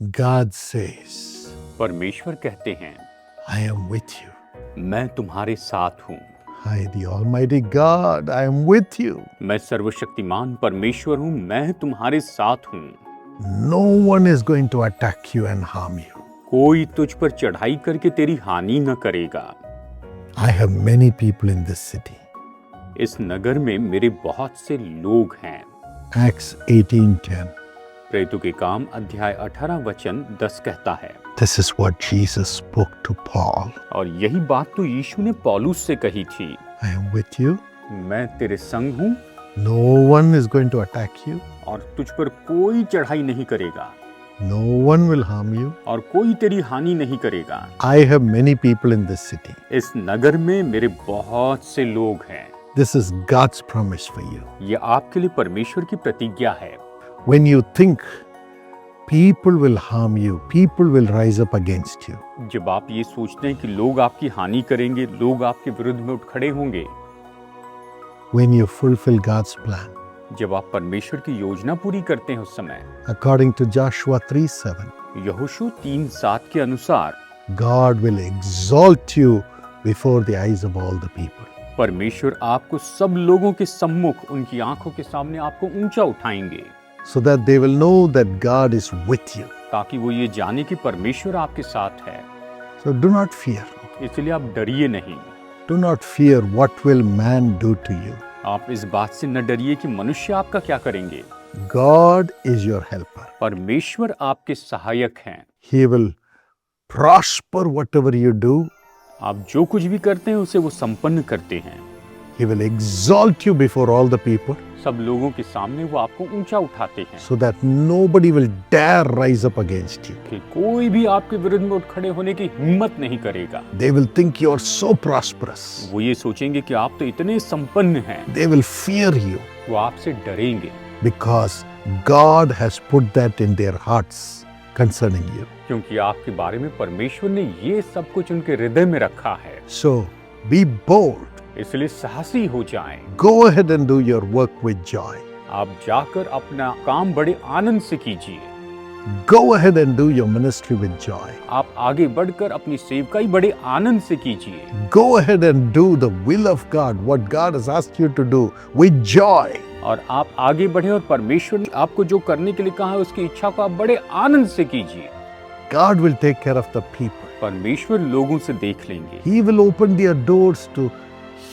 God says, परमेश्वर कहते हैं, I am with you. मैं तुम्हारे साथ हूँ। I, the Almighty God, I am with you. मैं सर्वशक्तिमान परमेश्वर हूँ, मैं तुम्हारे साथ हूँ। No one is going to attack you and harm you. कोई तुझ पर चढ़ाई करके तेरी हानि न करेगा। I have many people in this city. इस नगर में मेरे बहुत से लोग हैं। Acts 18:10. प्रेरितों के काम अध्याय 18 वचन 10 कहता है। This is what Jesus spoke to Paul. और यही बात तो यीशु ने पौलुस से कही थी। I am with you. मैं तेरे संग हूँ No one is going to attack you. और तुझ पर कोई चढ़ाई नहीं करेगा No one will harm you. और कोई तेरी हानि नहीं करेगा। I have many people in this city. इस नगर में मेरे बहुत से लोग हैं। This is God's promise for you. ये आपके लिए परमेश्वर की प्रतिज्ञा है। When you think people will harm you, people will rise up against you. जब आप ये सोचते हैं कि लोग आपकी हानि करेंगे, लोग आपके विरुद्ध में उठ खड़े होंगे, When you fulfill God's plan, जब आप परमेश्वर की योजना पूरी करते हैं उस समय, according to Joshua 3:7, यहोशू 3:7 के अनुसार God will exalt you before the eyes of all the people. परमेश्वर आपको सब लोगों के सम्मुख, उनकी आंखों के सामने आपको ऊंचा उठाएंगे, So that they will know that God is with you. ताकि वो ये जाने कि परमेश्वर आपके साथ है। So do not fear. इसलिए आप डरिए नहीं। Do not fear what will man do to you. आप इस बात से न डरिए कि मनुष्य आपका क्या करेंगे। God is your helper. परमेश्वर आपके सहायक हैं। He will prosper whatever you do. आप जो कुछ भी करते हैं उसे वो संपन्न करते हैं। He will exalt you before all the people सब लोगों के सामने वो आपको ऊंचा उठाते हैं so that nobody will dare rise up against you. कि कोई भी आपके विरुद्ध में उठ खड़े होने की हिम्मत नहीं करेगा। They will think you are so prosperous. वो ये सोचेंगे कि आप तो इतने संपन्न हैं। They will fear you वो आपसे डरेंगे because God has put that in their hearts concerning you. क्योंकि आपके बारे में परमेश्वर ने ये सब कुछ उनके हृदय में रखा है। So be bold. इसलिए साहसी हो जाएं। Go ahead and do your work with joy. आप जाकर अपना काम बड़े आनंद से कीजिए। Go ahead and do your ministry with joy. आप आगे बढ़कर अपनी सेवकाई बड़े आनंद से कीजिए। Go ahead and do the will of God, what God has asked you to do, with joy. और आप आगे बढ़े और परमेश्वर ने आपको जो करने के लिए कहा है उसकी इच्छा को आप बड़े आनंद से कीजिए। God will take care of the people. परमेश्वर लोगों से देख लेंगे। He will open their doors to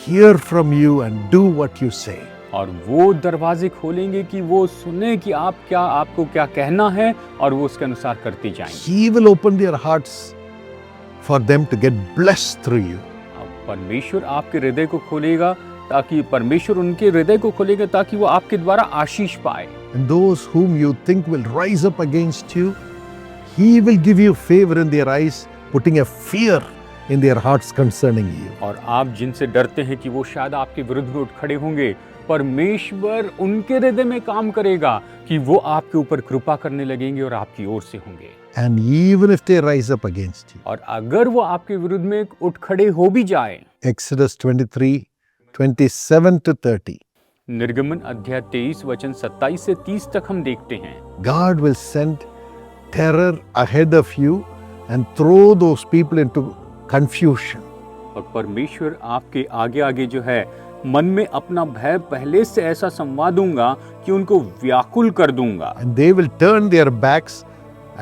hear from you and do what you say. और वो दरवाजे खोलेंगे कि वो सुने कि आपको क्या कहना है और वो उसके अनुसार करते जाएंगे। He will open their hearts for them to get blessed through you. अब परमेश्वर आपके हृदय को खोलेगा ताकि परमेश्वर उनके हृदय को खोलेगा ताकि वो आपके द्वारा आशीष पाए। And those whom you think will rise up against you, He will give you favor in their eyes, putting a fear in their hearts concerning you. और आप जिनसे डरते हैं कि वो शायद आपके विरुद्ध में उठ खड़े होंगे, परमेश्वर उनके हृदय में काम करेगा कि वो आपके ऊपर कृपा करने लगेंगे और आपकी ओर से होंगे। And even if they rise up against you. और अगर वो आपके विरुद्ध में उठ खड़े हो भी जाए। Exodus 23:27 to 30. निर्गमन अध्याय 23 वचन 27 से 30 तक हम देखते हैं। God will send terror ahead of you and throw those people into confusion. और परमेश्वर आपके आगे आगे जो है मन में अपना भय पहले से ऐसा संवाद दूंगा कि उनको व्याकुल कर दूंगा। And they will turn their backs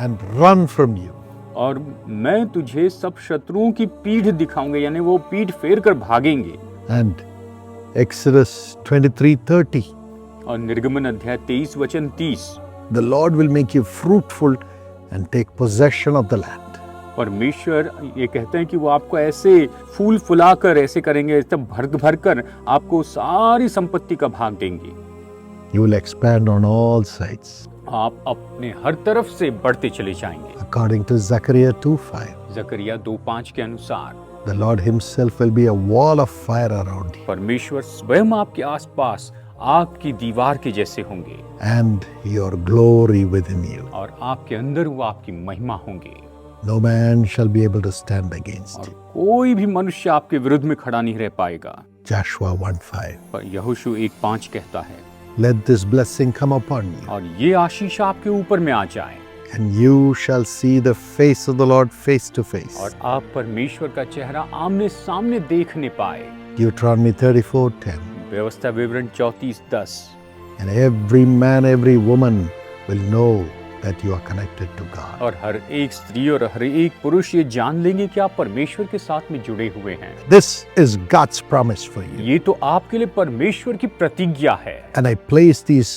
and run from you. और मैं तुझे सब शत्रुओं की पीठ दिखाऊंगा, यानी वो पीठ फेर कर भागेंगे। And Exodus 23:30. और निर्गमन अध्याय 23 वचन 30। The Lord will make you fruitful and take possession of the land. परमेश्वर ये कहते हैं कि वो आपको ऐसे फूल फुलाकर ऐसे करेंगे, ऐसे भर कर आपको सारी संपत्ति का भाग देंगे। You will expand on all sides. आप अपने हर तरफ से बढ़ते चले जाएंगे। According to Zechariah 2:5. जकरिया 2:5 के अनुसार The Lord himself will be a wall of fire around you. परमेश्वर स्वयं आपके आसपास आग की दीवार के जैसे होंगे। And your glory within you. और आपके अंदर वो आपकी महिमा होंगे। No man shall be able to stand against और you. कोई भी मनुष्य आपके विरुद्ध में खड़ा नहीं रह पाएगा। Joshua 1:5. पर यहोशू 1:5 कहता है, Let this blessing come upon you. और ये आशीष आपके ऊपर में आ जाए। and you shall see the face of the Lord face to face. और आप परमेश्वर का चेहरा आमने सामने देखने पाए। Deuteronomy 34:10. व्यवस्था विवरण 34:10। And every man, every woman will know that you are connected to God. और हर एक स्त्री और हर एक पुरुष ये जान लेंगे कि आप परमेश्वर के साथ में जुड़े हुए हैं। This is God's promise for you. ये तो आपके लिए परमेश्वर की प्रतिज्ञा है। And I place these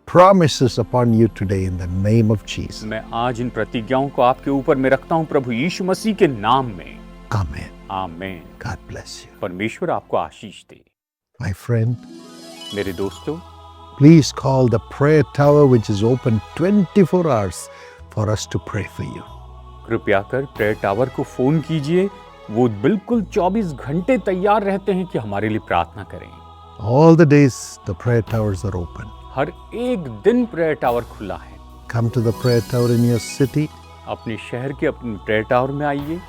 promises upon you today in the name of Jesus. मैं आज इन प्रतिज्ञाओं को आपके ऊपर में रखता हूँ प्रभु यीशु मसीह के नाम में। Amen. आमीन। God bless you. परमेश्वर आपको आशीष दे। My friend, मेरे दोस्तों, please call the prayer tower which is open 24 hours for us to pray for you. कृपया कर प्रेयर टावर को फोन कीजिए। वो बिल्कुल 24 घंटे तैयार रहते हैं कि हमारे लिए प्रार्थना करें। All the days the prayer towers are open. हर एक दिन प्रेयर टावर खुला है। Come to the prayer tower in your city. अपने शहर के अपने प्रेयर टावर में आइए।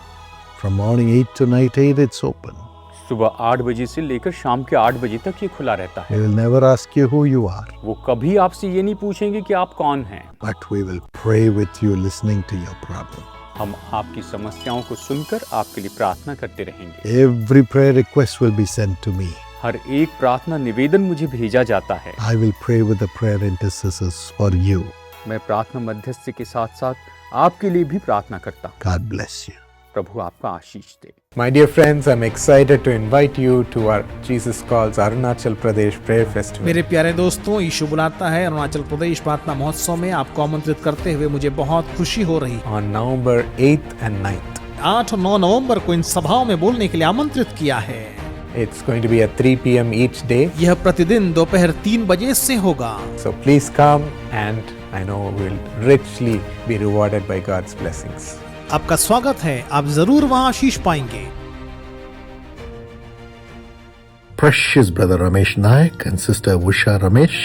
From morning 8 to night 8 it's open. सुबह 8 बजे से लेकर शाम के 8 बजे तक ये खुला रहता है। We will never ask you who you are, वो कभी आपसे ये नहीं पूछेंगे कि आप कौन हैं। but we will pray with you listening to your problem. हम आपकी समस्याओं को सुनकर आपके लिए प्रार्थना करते रहेंगे। Every prayer request will be sent to me. हर एक प्रार्थना निवेदन मुझे भेजा जाता है। I will pray with the prayer intercessors for you. मैं प्रार्थना मध्यस्थ के साथ साथ आपके लिए भी प्रार्थना करता हूँ। God bless you. प्रभु आपका आशीष दे। My dear friends, I'm excited to invite you to our Jesus Calls Arunachal Pradesh Prayer Festival. मेरे प्यारे दोस्तों, यीशु बुलाता है अरुणाचल प्रदेश प्रार्थना महोत्सव में आपको आमंत्रित करते हुए मुझे बहुत खुशी हो रही है। On November 8th and 9th. 8 और 9 नवंबर को इन सभाओं में बोलने के लिए आमंत्रित किया है। It's going to be at 3 p.m. each day. यह प्रतिदिन दोपहर 3 बजे से होगा। So please come, and I know we'll richly be rewarded by God's blessings. आपका स्वागत है, आप जरूर वहाँ आशीष पाएंगे। Precious brother Ramesh Naik and sister Usha Ramesh,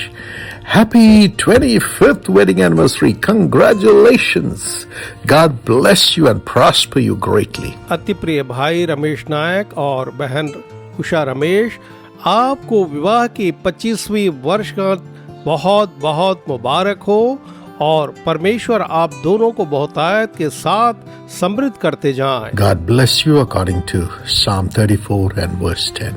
happy 25th wedding anniversary. Congratulations. God bless you and prosper you greatly. अति प्रिय भाई रमेश नायक और बहन उषा रमेश, आपको विवाह की 25वीं वर्षगांठ बहुत बहुत मुबारक हो और परमेश्वर आप दोनों को बहुतायत के साथ समृद्ध करते जाएं। God bless you according to Psalm 34 and verse 10.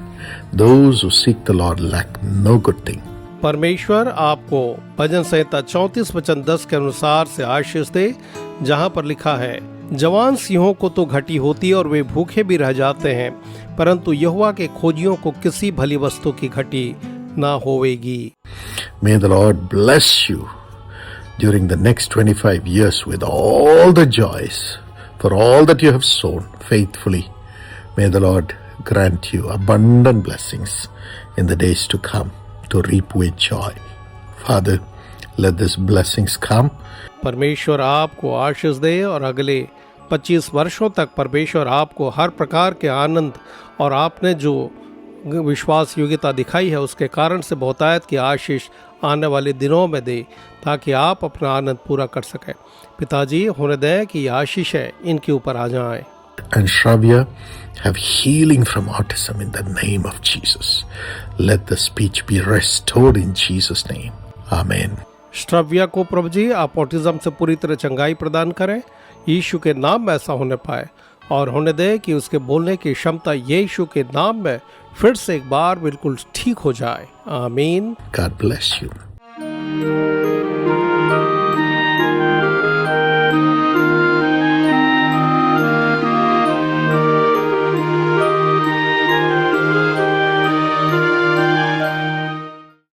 Those who seek the Lord lack no good thing. परमेश्वर आपको भजन संहिता 34 वचन 10 के अनुसार से आशीष दे, जहाँ पर लिखा है, जवान सिंहों को तो घटी होती है और वे भूखे भी रह जाते हैं, परंतु यहोवा के खोजियों को किसी भली वस्तु की घटी ना होवेगी। May the Lord bless you during the next 25 years with all the joys for all that you have sown faithfully. May the Lord grant you abundant blessings in the days to come to reap with joy. Father, let these blessings come. परमेश्वर आपको आशीष दे और अगले 25 वर्षों तक परमेश्वर आपको हर प्रकार के आनंद और आपने जो विश्वास योग्यता दिखाई है उसके कारण से बहुतायत की आशीष आने वाले दिनों में दे, ताकि आप अपना आनंद पूरा कर सकें। पिताजी, होने दें कि आशीष है इनके ऊपर आ जाए। And Shravya, have healing from autism in the name of Jesus. Let the speech be restored in Jesus' name. Amen. Shravya को प्रभु जी आप ऑटिज्म से पूरी तरह चंगाई प्रदान करें, यीशु के नाम में ऐसा होने पाए, और होने दे कि उसके बोलने की क्षमता यीशु के नाम में फिर से एक बार बिल्कुल ठीक हो जाए। आमीन। God bless you.